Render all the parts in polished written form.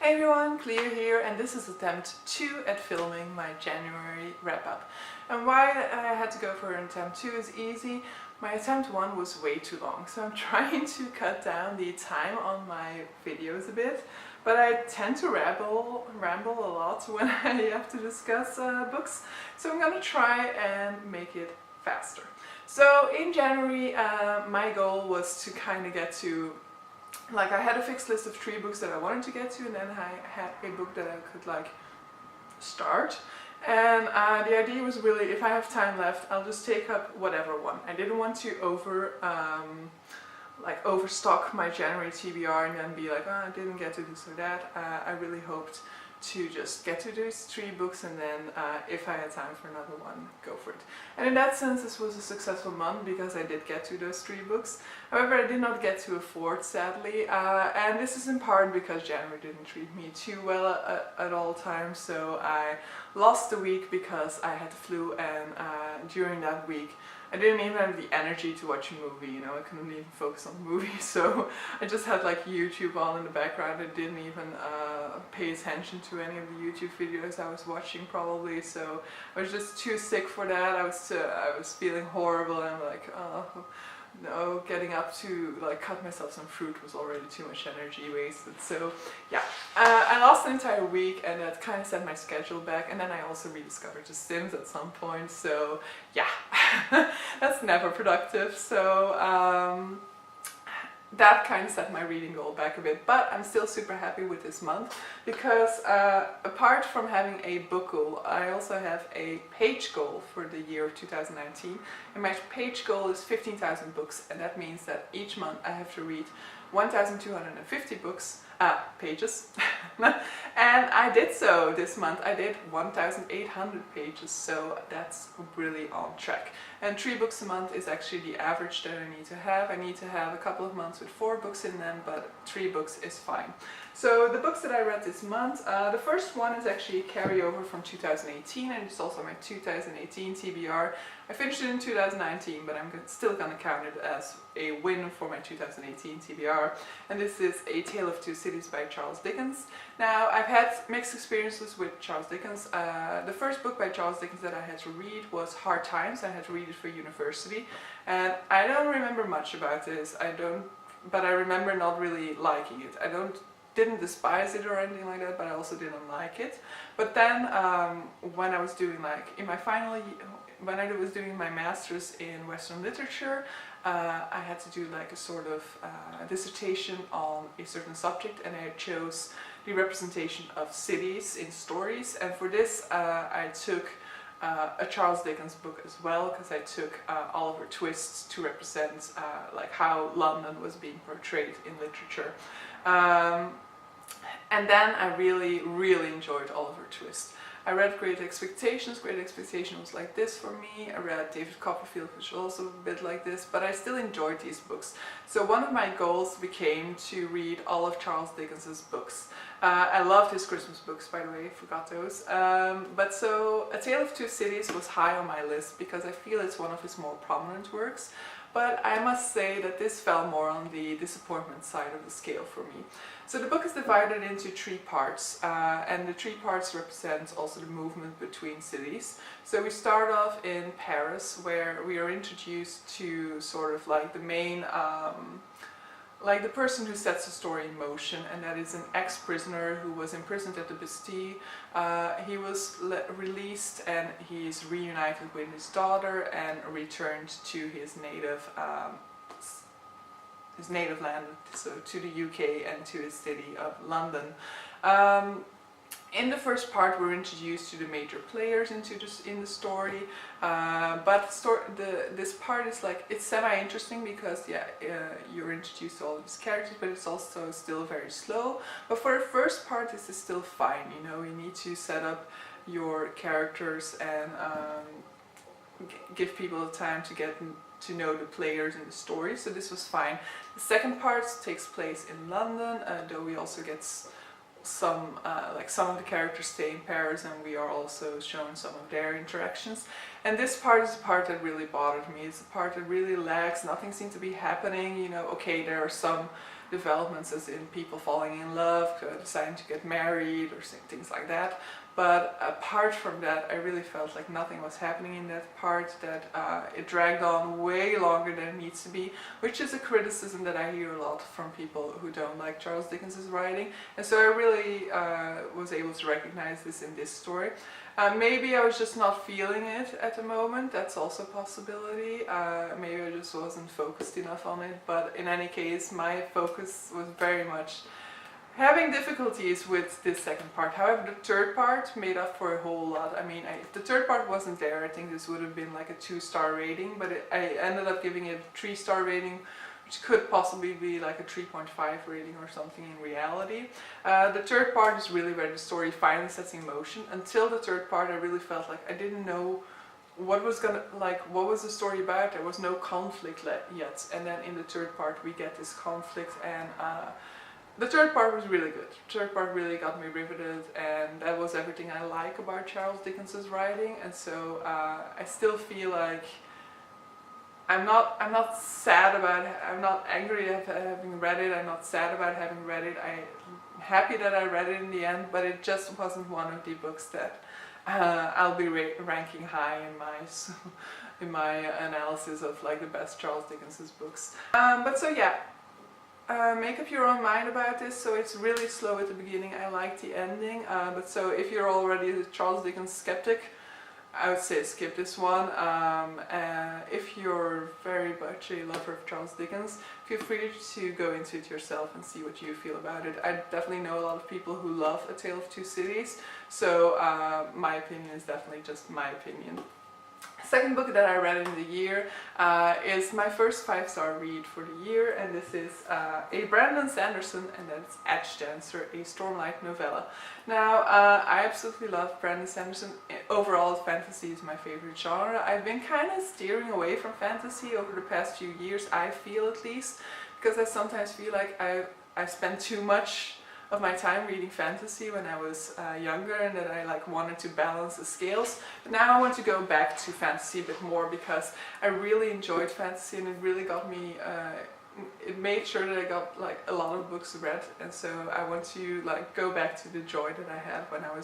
Hey everyone, Cleo here, and this is attempt 2 at filming my January wrap-up. And why I had to go for an attempt 2 is easy. My attempt 1 was way too long, so I'm trying to cut down the time on my videos a bit. But I tend to ramble a lot when I have to discuss books, so I'm gonna try and make it faster. So in January, my goal was to kind of get to, like, I had a fixed list of 3 books that I wanted to get to, and then I had a book that I could like start. And the idea was really, if I have time left, I'll just take up whatever one. I didn't want to overstock my January TBR and then be like, oh, I didn't get to this or that. I really hoped to just get to these 3 books, and then if I had time for another one, go for it. And in that sense, this was a successful month because I did get to those 3 books. However, I did not get to a 4th, sadly, and this is in part because January didn't treat me too well at all times. So I lost the week because I had the flu, and during that week I didn't even have the energy to watch a movie, you know, I couldn't even focus on the movie, so I just had like YouTube on in the background. I didn't even pay attention to any of the YouTube videos I was watching probably, so I was just too sick for that. I was feeling horrible, and I'm like, oh no, getting up to like cut myself some fruit was already too much energy wasted. So yeah, I lost an entire week, and that kind of set my schedule back. And then I also rediscovered The Sims at some point, so yeah, that's never productive. So that kind of set my reading goal back a bit, but I'm still super happy with this month because apart from having a book goal, I also have a page goal for the year of 2019, and my page goal is 15,000 books, and that means that each month I have to read 1,250 books, pages, and I did so this month. I did 1,800 pages, so that's really on track. And 3 books a month is actually the average that I need to have. I need to have a couple of months with 4 books in them, but 3 books is fine. So the books that I read this month, the first one is actually a carryover from 2018, and it's also my 2018 TBR. I finished it in 2019, but I'm still going to count it as a win for my 2018 TBR. And this is A Tale of Two Cities by Charles Dickens. Now, I've had mixed experiences with Charles Dickens. The first book by Charles Dickens that I had to read was Hard Times. I had to read it for university, and I don't remember much about this. But I remember not really liking it. Didn't despise it or anything like that, but I also didn't like it. But then when I was doing like in my final year, when I was doing my master's in Western literature, I had to do like a sort of dissertation on a certain subject, and I chose the representation of cities in stories. And for this I took a Charles Dickens book as well, because I took Oliver Twist to represent like how London was being portrayed in literature. And then I really enjoyed Oliver Twist. I read Great Expectations. Great Expectations was like this for me. I read David Copperfield, which was also a bit like this, but I still enjoyed these books. So one of my goals became to read all of Charles Dickens's books. I loved his Christmas books, by the way, I forgot those. But so A Tale of Two Cities was high on my list because I feel it's one of his more prominent works. But I must say that this fell more on the disappointment side of the scale for me. So the book is divided into 3 parts, and the 3 parts represent also the movement between cities. So we start off in Paris, where we are introduced to sort of like the main, like the person who sets the story in motion, and that is an ex-prisoner who was imprisoned at the Bastille. He was released, and he's reunited with his daughter and returned to his native land, so to the UK and to his city of London. In the first part, we're introduced to the major players in the story, but this part is like, it's semi-interesting because yeah, you're introduced to all of these characters, but it's also still very slow. But for the first part, this is still fine. You know, you need to set up your characters and give people the time to get to know the players in the story. So this was fine. The second part takes place in London, though we also get some of the characters stay in Paris, and we are also shown some of their interactions. And this part is the part that really bothered me. It's the part that really lags. Nothing seems to be happening. You know, okay, there are some developments, as in people falling in love, deciding to get married or things like that. But apart from that, I really felt like nothing was happening in that part, that it dragged on way longer than it needs to be, which is a criticism that I hear a lot from people who don't like Charles Dickens' writing. And so I really was able to recognize this in this story. Maybe I was just not feeling it at the moment, that's also a possibility. Maybe I just wasn't focused enough on it, but in any case, my focus was very much having difficulties with this second part. However, the third part made up for a whole lot. I mean, if the third part wasn't there, I think this would have been like a 2-star rating, but I ended up giving it a 3-star rating, which could possibly be like a 3.5 rating or something in reality. The third part is really where the story finally sets in motion. Until the third part, I really felt like I didn't know what was the story about. There was no conflict yet, and then in the third part we get this conflict, and the third part was really good. The third part really got me riveted, and that was everything I like about Charles Dickens' writing. And so I still feel like I'm not sad about it. I'm not angry at having read it. I'm not sad about having read it. I'm happy that I read it in the end, but it just wasn't one of the books that I'll be ranking high in my analysis of like the best Charles Dickens' books. But so yeah. Make up your own mind about this. So it's really slow at the beginning. I like the ending, but so if you're already a Charles Dickens skeptic, I would say skip this one. If you're very much a lover of Charles Dickens, feel free to go into it yourself and see what you feel about it. I definitely know a lot of people who love A Tale of Two Cities, so my opinion is definitely just my opinion. Second book that I read in the year is my first 5-star read for the year, and this is a Brandon Sanderson, and that's Edgedancer, a Stormlight novella. Now, I absolutely love Brandon Sanderson. Overall, fantasy is my favorite genre. I've been kind of steering away from fantasy over the past few years, I feel at least, because I sometimes feel like I spend too much of my time reading fantasy when I was younger, and that I like wanted to balance the scales. But now I want to go back to fantasy a bit more, because I really enjoyed fantasy, and it really got me, it made sure that I got like a lot of books read, and so I want to like go back to the joy that I had when I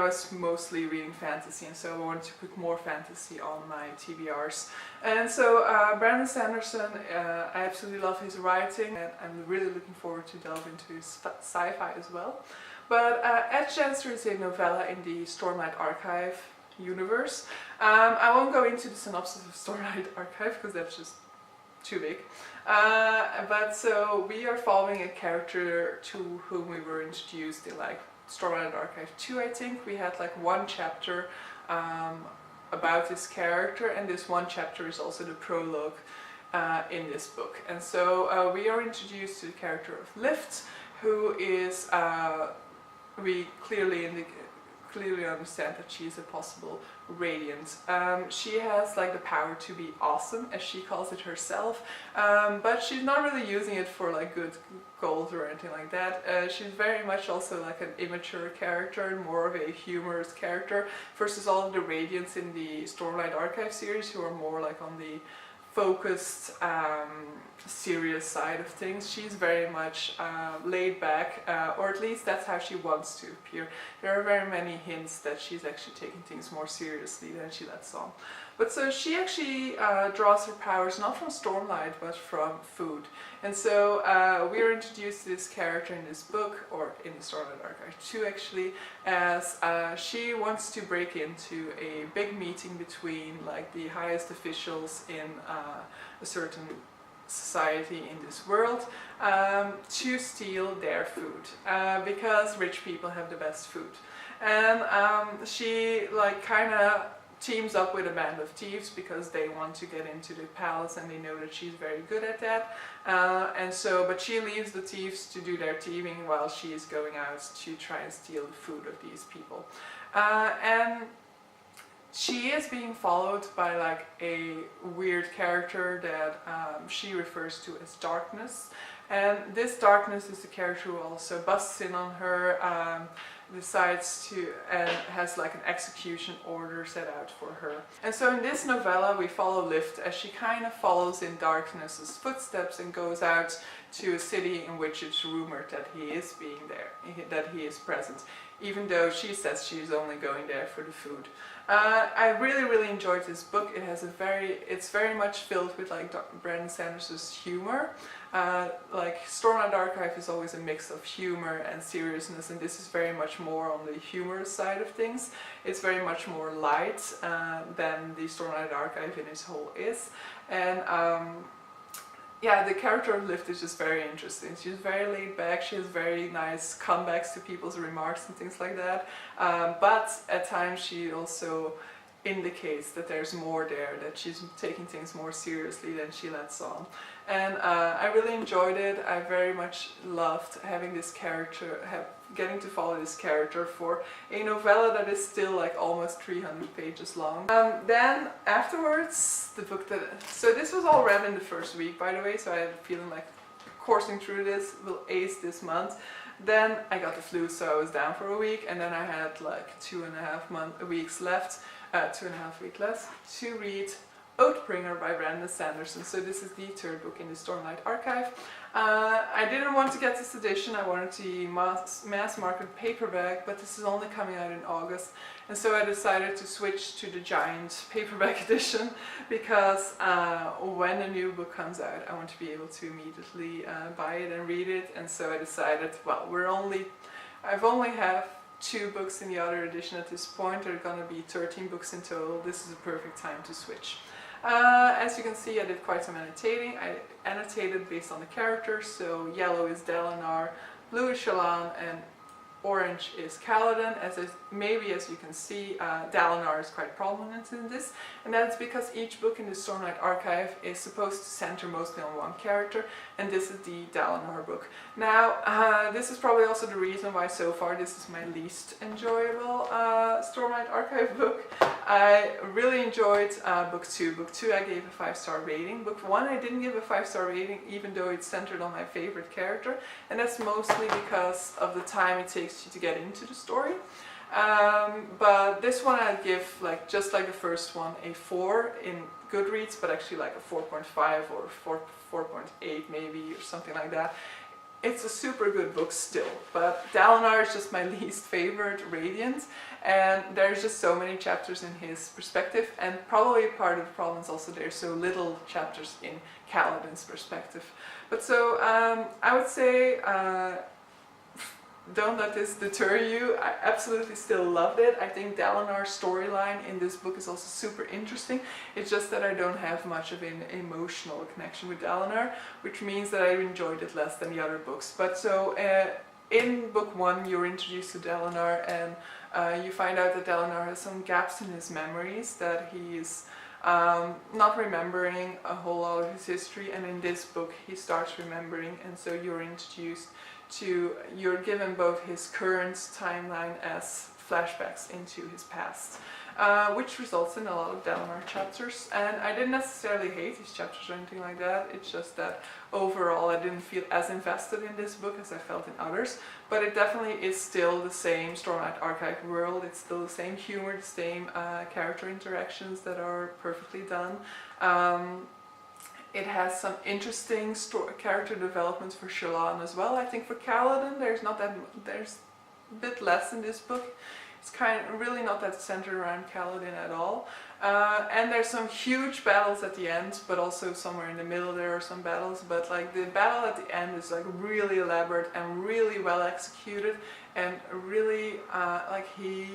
was mostly reading fantasy, and so I wanted to put more fantasy on my TBRs. And so Brandon Sanderson, I absolutely love his writing, and I'm really looking forward to delve into his sci-fi as well. But Edgedancer is a novella in the Stormlight Archive universe. I won't go into the synopsis of Stormlight Archive because that's just too big. But so we are following a character to whom we were introduced in like Stormlight Archive 2, I think. We had like one chapter about this character, and this one chapter is also the prologue in this book. And so we are introduced to the character of Lift, who is, we clearly understand that she is a possible Radiant. She has like the power to be awesome, as she calls it herself, but she's not really using it for like good goals or anything like that. She's very much also like an immature character, more of a humorous character, versus all of the Radiants in the Stormlight Archive series, who are more like on the focused, serious side of things. She's very much laid back, or at least that's how she wants to appear. There are very many hints that she's actually taking things more seriously than she lets on. But so she actually draws her powers not from Stormlight, but from food. And so we are introduced to this character in this book, or in the Stormlight Archive 2 actually, as she wants to break into a big meeting between like the highest officials in a certain society in this world, to steal their food, because rich people have the best food. And she like kind of teams up with a band of thieves because they want to get into the palace, and they know that she's very good at that. And so, but she leaves the thieves to do their thieving while she is going out to try and steal the food of these people. And she is being followed by like a weird character that she refers to as Darkness. And this Darkness is the character who also busts in on her. decides to, and has like an execution order set out for her. And so in this novella we follow Lift as she kind of follows in Darkness's footsteps and goes out to a city in which it's rumored that he is being there, that he is present, even though she says she's only going there for the food. I really enjoyed this book. It has it's very much filled with like Brandon Sanderson's humor. Like Stormlight Archive is always a mix of humor and seriousness, and this is very much more on the humorous side of things. It's very much more light than the Stormlight Archive in its whole is. And yeah, the character of Lift is just very interesting. She's very laid back, she has very nice comebacks to people's remarks and things like that. But at times she also indicates that there's more there, that she's taking things more seriously than she lets on. And I really enjoyed it. I very much loved having this character, getting to follow this character for a novella that is still like almost 300 pages long. Then afterwards, the book that, so this was all read in the first week, by the way, so I had a feeling like coursing through this will ace this month. Then I got the flu, so I was down for a week, and then I had like 2.5 weeks left, 2.5 weeks left to read Oathbringer by Brandon Sanderson. So this is the third book in the Stormlight Archive. I didn't want to get this edition, I wanted the mass market paperback, but this is only coming out in August, and so I decided to switch to the giant paperback edition because when a new book comes out I want to be able to immediately buy it and read it. And so I decided, well, I've only have 2 books in the other edition at this point. There are going to be 13 books in total. This is a perfect time to switch. As you can see, I did quite some annotating. I annotated based on the characters, so yellow is Dalinar, blue is Shallan, and orange is Kaladin. Maybe as you can see, Dalinar is quite prominent in this, and that's because each book in the Stormlight Archive is supposed to center mostly on one character, and this is the Dalinar book. Now, this is probably also the reason why so far this is my least enjoyable Stormlight Archive book. I really enjoyed book 2. Book 2 I gave a 5-star rating. Book 1 I didn't give a 5-star rating, even though it's centered on my favorite character, and that's mostly because of the time it takes you to get into the story. But this one I'd give, like just like the first one, a 4 in Goodreads, but actually like a 4.5 or 4.8 maybe, or something like that. It's a super good book still, but Dalinar is just my least favorite Radiant, and there's just so many chapters in his perspective, and probably part of the problem is also there's so little chapters in Kaladin's perspective. But so I would say don't let this deter you. I absolutely still loved it. I think Dalinar's storyline in this book is also super interesting. It's just that I don't have much of an emotional connection with Dalinar, which means that I enjoyed it less than the other books. But so in book 1 you're introduced to Dalinar, and you find out that Dalinar has some gaps in his memories, that he's not remembering a whole lot of his history, and in this book he starts remembering, and so you're introduced to, you're given both his current timeline as flashbacks into his past, which results in a lot of Dalinar chapters. And I didn't necessarily hate these chapters or anything like that, it's just that overall I didn't feel as invested in this book as I felt in others, but it definitely is still the same Stormlight Archive world, it's still the same humor, the same character interactions that are perfectly done. It has some interesting character developments for Shallan as well. I think for Kaladin there's a bit less in this book. It's really not that centered around Kaladin at all. And there's some huge battles at the end, but also somewhere in the middle there are some battles. But like the battle at the end is like really elaborate and really well executed, and really like he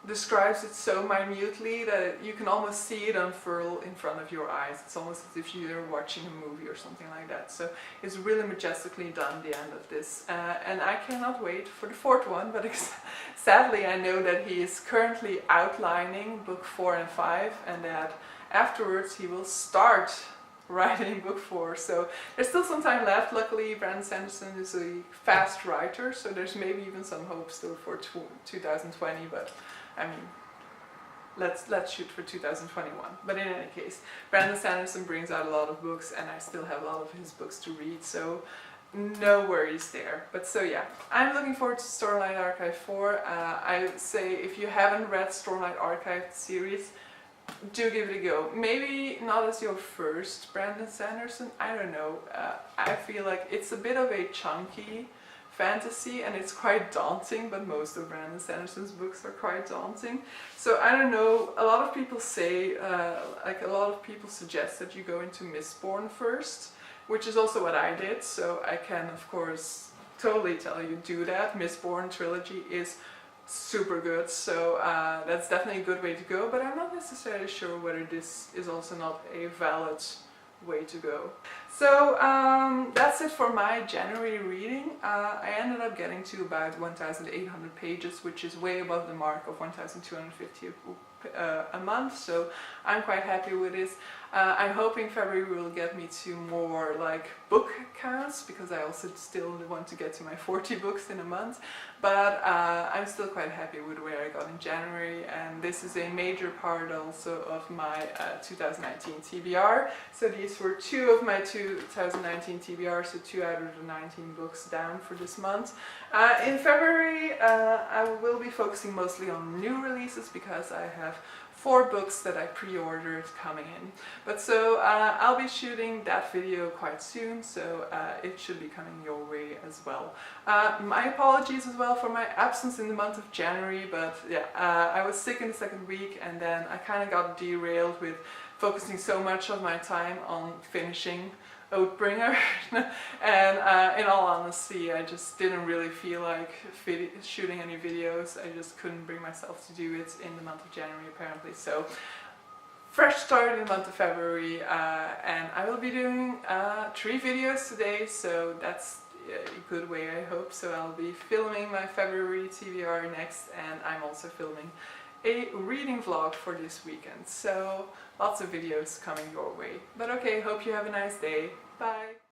describes it so minutely that you can almost see it unfurl in front of your eyes. It's almost as if you're watching a movie or something like that. So it's really majestically done, the end of this. And I cannot wait for the 4th one, but sadly I know that he is currently outlining book 4 and 5, and that afterwards he will start writing book 4. So there's still some time left. Luckily Brandon Sanderson is a fast writer, so there's maybe even some hope still for 2020, but I mean, let's shoot for 2021. But in any case, Brandon Sanderson brings out a lot of books, and I still have a lot of his books to read, so no worries there. But so yeah, I'm looking forward to Stormlight Archive 4. I say if you haven't read Stormlight Archive series, do give it a go. Maybe not as your first Brandon Sanderson, I don't know. I feel like it's a bit of a chunky fantasy and it's quite daunting, but most of Brandon Sanderson's books are quite daunting. So I don't know, a lot of people say, like a lot of people suggest that you go into Mistborn first, which is also what I did, so I can of course totally tell you do that. Mistborn trilogy is super good, so that's definitely a good way to go, but I'm not necessarily sure whether this is also not a valid way to go. So that's it for my January reading. I ended up getting to about 1,800 pages, which is way above the mark of 1,250 a month, so I'm quite happy with this. I'm hoping February will get me to more like book counts, because I also still want to get to my 40 books in a month, but I'm still quite happy with where I got in January, and this is a major part also of my 2019 TBR. So these were 2 of my 2019 TBR, so 2 out of the 19 books down for this month. In February I will be focusing mostly on new releases, because I have 4 books that I pre-ordered coming in. But so I'll be shooting that video quite soon, so it should be coming your way as well. My apologies as well for my absence in the month of January, but yeah, I was sick in the second week, and then I kind of got derailed with focusing so much of my time on finishing Oathbringer, and in all honesty I just didn't really feel like shooting any videos. I just couldn't bring myself to do it in the month of January apparently. So fresh start in the month of February, and I will be doing 3 videos today, so that's a good way I hope. So I'll be filming my February TBR next, and I'm also filming a reading vlog for this weekend, so lots of videos coming your way. But okay, hope you have a nice day. Bye!